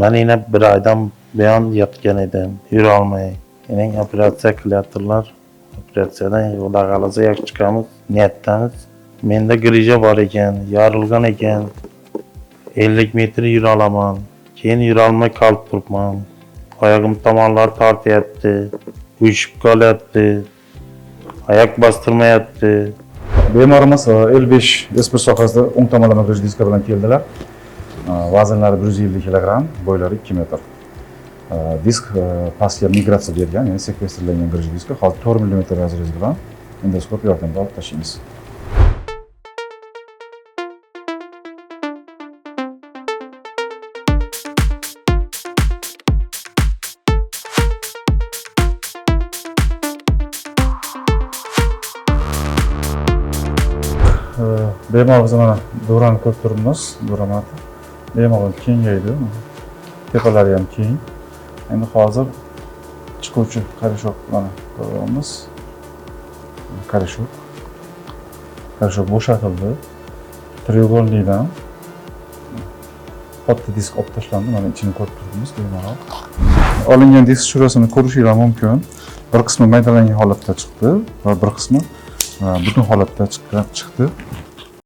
Ben yine bir aydan buyon yotgan edim, yura olmay. Yine operatsiya qilyaptilar. Operatsiyadan Xudo qalasa yo'q chiqamiz, niyatdamiz. Menda grija bor ekan, yorilgan ekan. 50 metr yura olaman. Keyin yura olmay qolib turibman. Oyog'im tomonlar tortyapti, uyushib qolyapti. Oyoq bostirmayapti. Bemorimiz L5 S1 sohasida o'ng tomonlama grij diska bilan keldilar. Vaznlari 150 kg, bo'ylari 2 metr. Disk pastga migratsiya bergan, ya'ni sekvestrlangan grij diska. Hozir 4 mm razrez bilan endoskop yordamida olib tashlaymiz. Bemorimiz mana dovranni ko'rib turibmiz, dovramati. Bemor kengaydi, tepalari ham keng. Endi hozir chiquvchi qarishok mana ko'ryapmiz. Qarishok bo'shatildi. Треугольникdan katta disk olib tashlandi. Mana ichini ko'rib turibmiz bemalol. Olingan disk shurasini ko'rishingiz mumkin. Bir qismi maydalangan holatda chiqdi va bir qismi butun holatda chiqdi.